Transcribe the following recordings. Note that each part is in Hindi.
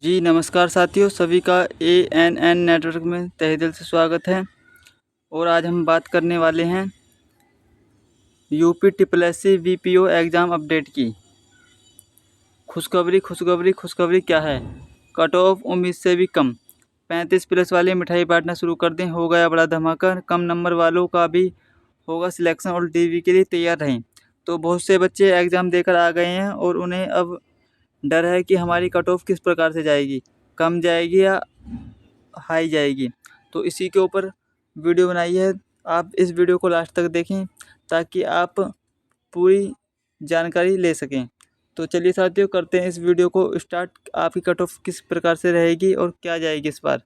जी नमस्कार साथियों, सभी का ANN नेटवर्क में तहे दिल से स्वागत है। और आज हम बात करने वाले हैं UPSSC VPO एग्ज़ाम अपडेट की। खुशखबरी क्या है? कट ऑफ उम्मीद से भी कम। 35 प्लस वाले मिठाई बांटना शुरू कर दें, हो गया बड़ा धमाका। कम नंबर वालों का भी होगा सिलेक्शन और DV के लिए तैयार रहें। तो बहुत से बच्चे एग्ज़ाम देकर आ गए हैं और उन्हें अब डर है कि हमारी कट ऑफ किस प्रकार से जाएगी, कम जाएगी या हाई जाएगी। तो इसी के ऊपर वीडियो बनाई है। आप इस वीडियो को लास्ट तक देखें ताकि आप पूरी जानकारी ले सकें। तो चलिए साथियों, करते हैं इस वीडियो को स्टार्ट। आपकी कट ऑफ किस प्रकार से रहेगी और क्या जाएगी इस बार।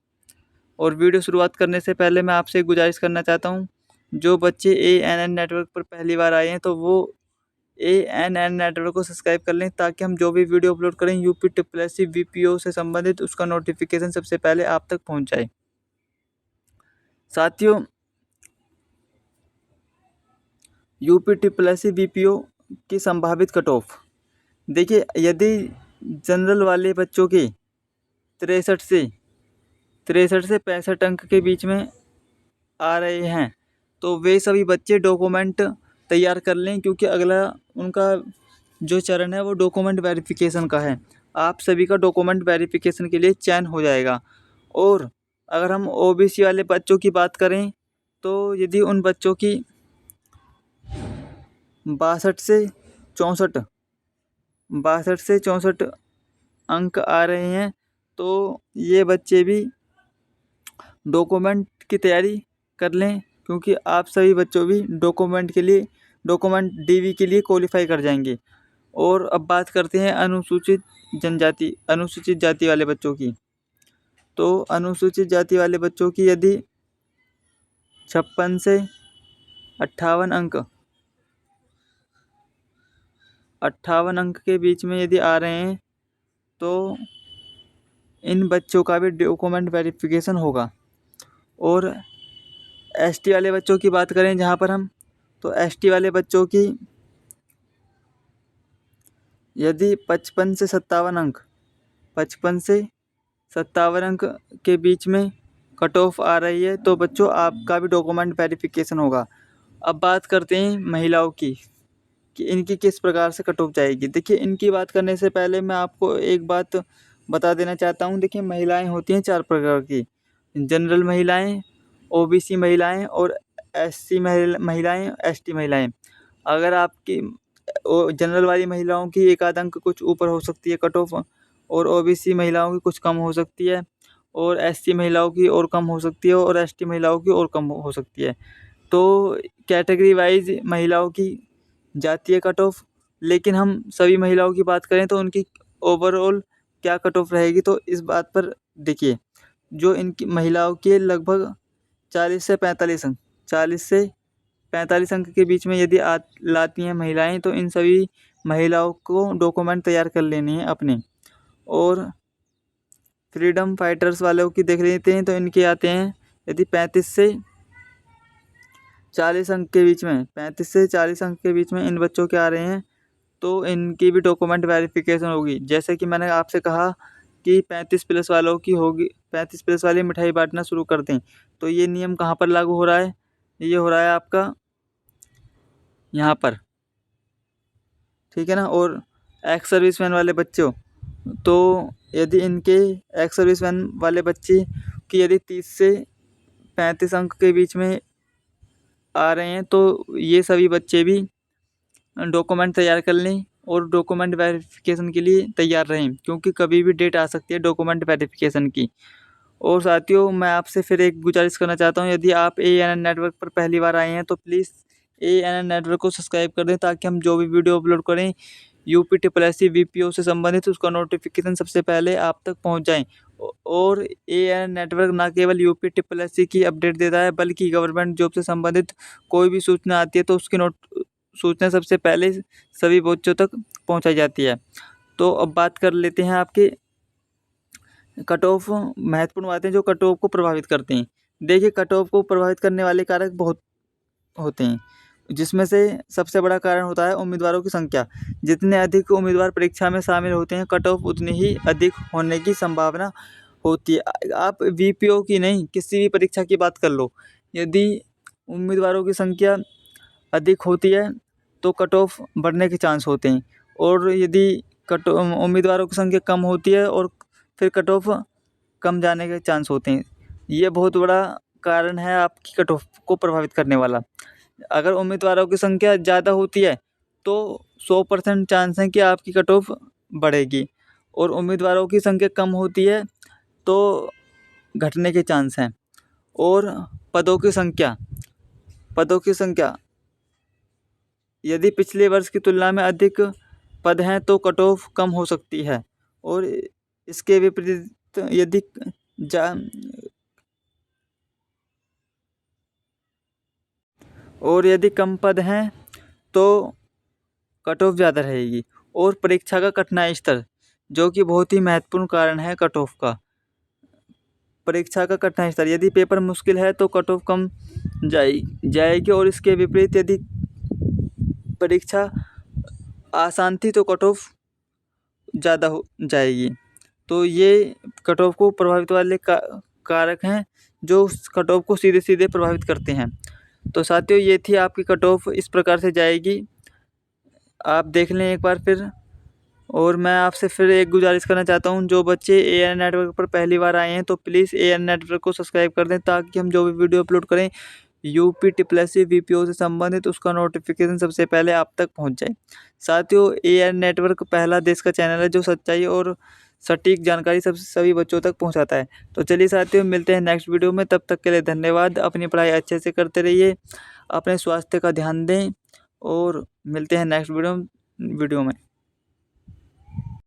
और वीडियो शुरुआत करने से पहले मैं आपसे गुजारिश करना चाहता हूँ, जो बच्चे ANN नेटवर्क पर पहली बार आए हैं तो वो ANN नेटवर्क को सब्सक्राइब कर लें ताकि हम जो भी वीडियो अपलोड करें UPSSC VPO से संबंधित उसका नोटिफिकेशन सबसे पहले आप तक पहुंच जाए। साथियों, UPSSC VPO की संभावित कट ऑफ देखिए, यदि जनरल वाले बच्चों के 63 से 65 अंक के बीच में आ रहे हैं तो वे सभी बच्चे डॉक्यूमेंट तैयार कर लें, क्योंकि अगला उनका जो चरण है वो डॉक्यूमेंट वेरिफिकेशन का है। आप सभी का डॉक्यूमेंट वेरिफिकेशन के लिए चयन हो जाएगा। और अगर हम OBC वाले बच्चों की बात करें तो यदि उन बच्चों की 62 से 64 अंक आ रहे हैं तो ये बच्चे भी डॉक्यूमेंट की तैयारी कर लें, क्योंकि आप सभी बच्चों भी डॉक्यूमेंट DV के लिए क्वालिफाई कर जाएंगे। और अब बात करते हैं अनुसूचित जाति वाले बच्चों की। तो अनुसूचित जाति वाले बच्चों की यदि 56 से 58 अंक के बीच में यदि आ रहे हैं तो इन बच्चों का भी डॉक्यूमेंट वेरिफिकेशन होगा। और ST वाले बच्चों की बात करें जहाँ पर हम, तो ST वाले बच्चों की यदि 55 से 57 अंक के बीच में कट ऑफ आ रही है तो बच्चों आपका भी डॉक्यूमेंट वेरिफिकेशन होगा। अब बात करते हैं महिलाओं की कि इनकी किस प्रकार से कट ऑफ जाएगी। देखिए, इनकी बात करने से पहले मैं आपको एक बात बता देना चाहता हूँ। देखिए, महिलाएं होती हैं 4 प्रकार की: जनरल महिलाएं, OBC महिलाएं और SC महिलाएं, ST महिलाएं। अगर आपकी जनरल वाली महिलाओं की एक आध अंक कुछ ऊपर हो सकती है कट ऑफ, और OBC महिलाओं की कुछ कम हो सकती है, और SC महिलाओं की और कम हो सकती है, और ST महिलाओं की और कम हो सकती है। तो कैटेगरी वाइज महिलाओं की जाती है कट ऑफ। लेकिन हम सभी महिलाओं की बात करें तो उनकी ओवरऑल क्या कट ऑफ रहेगी, तो इस बात पर देखिए, जो इनकी महिलाओं के लगभग 40 से 45 अंक के बीच में यदि लाती हैं महिलाएं तो इन सभी महिलाओं को डॉक्यूमेंट तैयार कर लेने हैं अपने। और फ्रीडम फाइटर्स वालों की देख लेते हैं तो इनके आते हैं यदि 35 से 40 अंक के बीच में इन बच्चों के आ रहे हैं तो इनकी भी डॉक्यूमेंट वेरिफिकेशन होगी। जैसे कि मैंने आपसे कहा कि 35 प्लस वालों की होगी, 35 प्लस वाली मिठाई बांटना शुरू कर दें। तो ये नियम कहाँ पर लागू हो रहा है? ये हो रहा है आपका यहाँ पर, ठीक है ना। और एक्स सर्विसमैन वाले बच्चों, तो यदि इनके एक्स सर्विसमैन वाले बच्चे की यदि 30 से 35 अंक के बीच में आ रहे हैं तो ये सभी बच्चे भी डॉक्यूमेंट तैयार कर लें और डॉक्यूमेंट वेरिफिकेशन के लिए तैयार रहें, क्योंकि कभी भी डेट आ सकती है डॉक्यूमेंट वेरिफिकेशन की। और साथियों, मैं आपसे फिर एक गुजारिश करना चाहता हूँ, यदि आप ANN नेटवर्क पर पहली बार आए हैं तो प्लीज़ ANN नेटवर्क को सब्सक्राइब कर दें ताकि हम जो भी वीडियो अपलोड करें UPSSC VPO से संबंधित उसका नोटिफिकेशन सबसे पहले आप तक पहुँच जाएँ। और ANN नेटवर्क ना केवल UPSSC की अपडेट देता है बल्कि गवर्नमेंट जॉब से संबंधित कोई भी सूचना आती है तो उसकी सूचना सबसे पहले सभी बच्चों तक पहुंचाई जाती है। तो अब बात कर लेते हैं आपके कट ऑफ, महत्वपूर्ण बातें जो कट ऑफ को प्रभावित करते हैं। देखिए, कट ऑफ को प्रभावित करने वाले कारक बहुत होते हैं। जिसमें से सबसे बड़ा कारण होता है उम्मीदवारों की संख्या। जितने अधिक उम्मीदवार परीक्षा में शामिल होते हैं, कट ऑफ उतनी ही अधिक होने की संभावना होती है। आप वीपीओ की नहीं, किसी भी परीक्षा की बात कर लो, यदि उम्मीदवारों की संख्या अधिक होती है तो कट ऑफ बढ़ने के चांस होते हैं, और यदि उम्मीदवारों की संख्या कम होती है और फिर कट ऑफ कम जाने के चांस होते हैं। ये बहुत बड़ा कारण है आपकी कट ऑफ को प्रभावित करने वाला। अगर उम्मीदवारों की संख्या ज़्यादा होती है तो 100% चांस है कि आपकी कट ऑफ बढ़ेगी, और उम्मीदवारों की संख्या कम होती है तो घटने के चांस हैं। और पदों की संख्या यदि पिछले वर्ष की तुलना में अधिक पद हैं तो कट ऑफ कम हो सकती है, और इसके विपरीत यदि कम पद हैं तो कट ऑफ ज़्यादा रहेगी। और परीक्षा का कठिनाई स्तर, जो कि बहुत ही महत्वपूर्ण कारण है कट ऑफ का। परीक्षा का कठिनाई स्तर, यदि पेपर मुश्किल है तो कट ऑफ कम जाएगी, और इसके विपरीत यदि परीक्षा आसान थी तो कट ऑफ ज़्यादा हो जाएगी। तो ये कट ऑफ को प्रभावित वाले कारक हैं जो कट ऑफ को सीधे सीधे प्रभावित करते हैं। तो साथियों, ये थी आपकी कट ऑफ, इस प्रकार से जाएगी, आप देख लें एक बार फिर। और मैं आपसे फिर एक गुजारिश करना चाहता हूँ, जो बच्चे AN नेटवर्क पर पहली बार आए हैं तो प्लीज़ AN नेटवर्क को सब्सक्राइब कर दें, ताकि हम जो भी वीडियो अपलोड करें UPSSC VPO से संबंधित, उसका नोटिफिकेशन सबसे पहले आप तक पहुँच जाए। साथियों, AN नेटवर्क पहला देश का चैनल है जो सच्चाई और सटीक जानकारी सभी बच्चों तक पहुँचाता है। तो चलिए साथियों, मिलते हैं नेक्स्ट वीडियो में, तब तक के लिए धन्यवाद। अपनी पढ़ाई अच्छे से करते रहिए, अपने स्वास्थ्य का ध्यान दें, और मिलते हैं नेक्स्ट वीडियो में।